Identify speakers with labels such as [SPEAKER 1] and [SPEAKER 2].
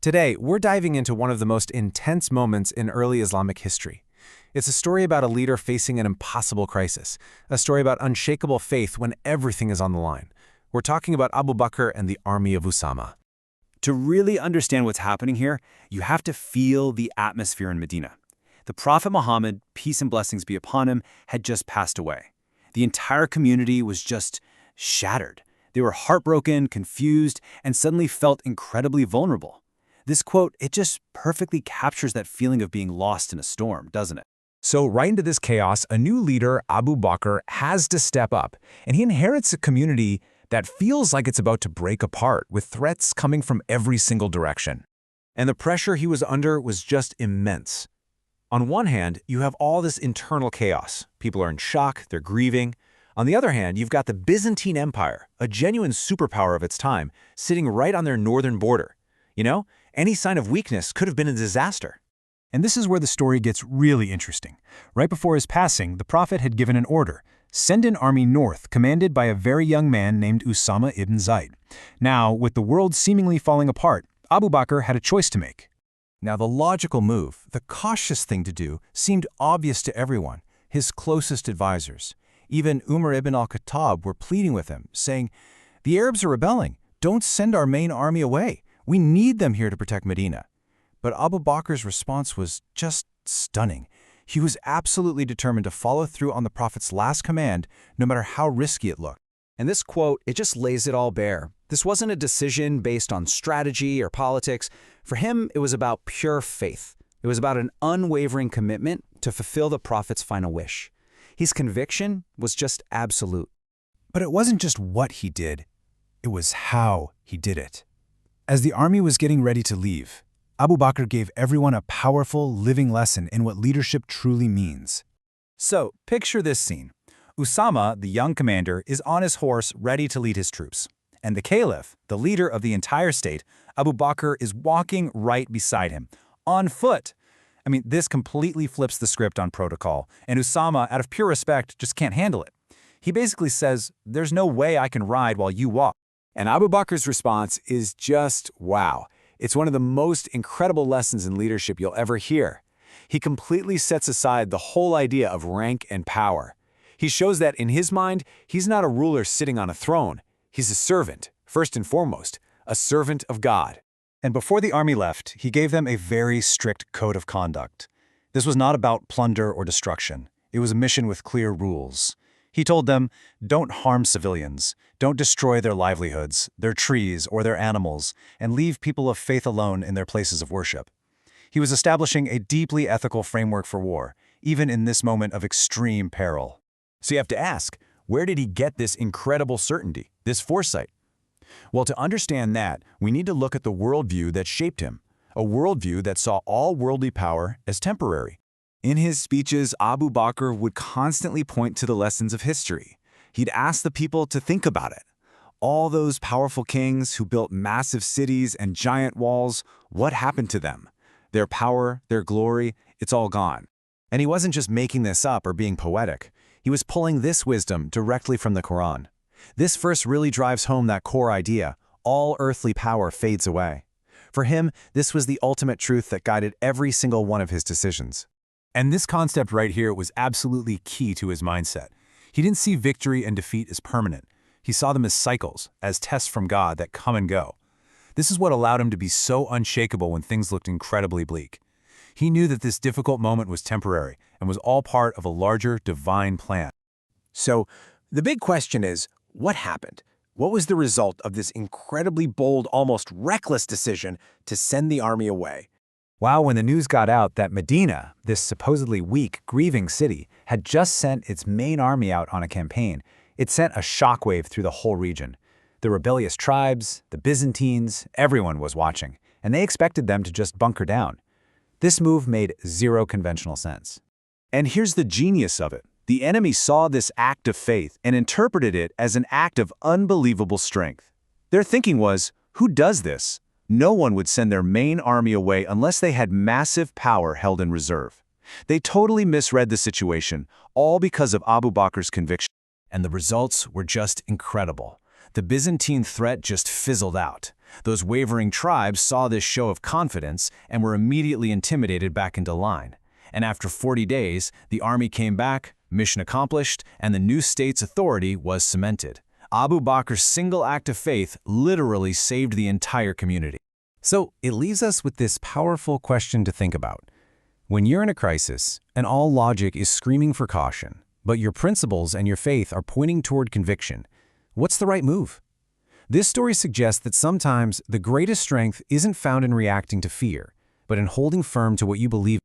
[SPEAKER 1] Today, we're diving into one of the most intense moments in early Islamic history. It's a story about a leader facing an impossible crisis, a story about unshakable faith when everything is on the line. We're talking about Abu Bakr and the army of Usamah.
[SPEAKER 2] To really understand what's happening here, you have to feel the atmosphere in Medina. The Prophet Muhammad, peace and blessings be upon him, had just passed away. The entire community was just shattered. They were heartbroken, confused, and suddenly felt incredibly vulnerable. This quote, it just perfectly captures that feeling of being lost in a storm, doesn't it?
[SPEAKER 3] So right into this chaos, a new leader, Abu Bakr, has to step up, and he inherits a community that feels like it's about to break apart, with threats coming from every single direction.
[SPEAKER 1] And the pressure he was under was just immense. On one hand, you have all this internal chaos. People are in shock, they're grieving. On the other hand, you've got the Byzantine Empire, a genuine superpower of its time, sitting right on their northern border. You know, any sign of weakness could have been a disaster.
[SPEAKER 4] And this is where the story gets really interesting. Right before his passing, the Prophet had given an order: send an army north, commanded by a very young man named Usamah ibn Zayd. Now, with the world seemingly falling apart, Abu Bakr had a choice to make.
[SPEAKER 5] Now, the logical move, the cautious thing to do, seemed obvious to everyone, his closest advisors. Even Umar ibn al-Khattab were pleading with him, saying, "The Arabs are rebelling. Don't send our main army away. We need them here to protect Medina." But Abu Bakr's response was just stunning. He was absolutely determined to follow through on the Prophet's last command, no matter how risky it looked.
[SPEAKER 6] And this quote, it just lays it all bare. This wasn't a decision based on strategy or politics. For him, it was about pure faith. It was about an unwavering commitment to fulfill the Prophet's final wish. His conviction was just absolute.
[SPEAKER 4] But it wasn't just what he did, it was how he did it. As the army was getting ready to leave, Abu Bakr gave everyone a powerful, living lesson in what leadership truly means.
[SPEAKER 2] So, picture this scene. Usamah, the young commander, is on his horse ready to lead his troops. And the Caliph, the leader of the entire state, Abu Bakr, is walking right beside him, on foot. I mean, this completely flips the script on protocol, and Usamah, out of pure respect, just can't handle it. He basically says, "There's no way I can ride while you walk."
[SPEAKER 1] And Abu Bakr's response is just wow. It's one of the most incredible lessons in leadership you'll ever hear. He completely sets aside the whole idea of rank and power. He shows that in his mind, he's not a ruler sitting on a throne. He's a servant, first and foremost, a servant of God.
[SPEAKER 4] And before the army left, he gave them a very strict code of conduct. This was not about plunder or destruction. It was a mission with clear rules. He told them, don't harm civilians, don't destroy their livelihoods, their trees, or their animals, and leave people of faith alone in their places of worship. He was establishing a deeply ethical framework for war, even in this moment of extreme peril.
[SPEAKER 5] So you have to ask, where did he get this incredible certainty, this foresight? Well, to understand that, we need to look at the worldview that shaped him, a worldview that saw all worldly power as temporary.
[SPEAKER 1] In his speeches, Abu Bakr would constantly point to the lessons of history. He'd ask the people to think about it. All those powerful kings who built massive cities and giant walls, what happened to them? Their power, their glory, it's all gone. And he wasn't just making this up or being poetic. He was pulling this wisdom directly from the Quran. This verse really drives home that core idea: all earthly power fades away. For him, this was the ultimate truth that guided every single one of his decisions.
[SPEAKER 4] And this concept right here was absolutely key to his mindset. He didn't see victory and defeat as permanent. He saw them as cycles, as tests from God that come and go. This is what allowed him to be so unshakable when things looked incredibly bleak. He knew that this difficult moment was temporary and was all part of a larger divine plan.
[SPEAKER 3] So, the big question is, what happened? What was the result of this incredibly bold, almost reckless decision to send the army away?
[SPEAKER 2] Wow, when the news got out that Medina, this supposedly weak, grieving city, had just sent its main army out on a campaign, it sent a shockwave through the whole region. The rebellious tribes, the Byzantines, everyone was watching, and they expected them to just bunker down. This move made zero conventional sense.
[SPEAKER 1] And here's the genius of it. The enemy saw this act of faith and interpreted it as an act of unbelievable strength. Their thinking was, who does this? No one would send their main army away unless they had massive power held in reserve. They totally misread the situation, all because of Abu Bakr's conviction.
[SPEAKER 5] And the results were just incredible. The Byzantine threat just fizzled out.
[SPEAKER 2] Those wavering tribes saw this show of confidence and were immediately intimidated back into line. And after 40 days, the army came back, mission accomplished, and the new state's authority was cemented. Abu Bakr's single act of faith literally saved the entire community.
[SPEAKER 3] So it leaves us with this powerful question to think about. When you're in a crisis, and all logic is screaming for caution, but your principles and your faith are pointing toward conviction, what's the right move? This story suggests that sometimes the greatest strength isn't found in reacting to fear, but in holding firm to what you believe.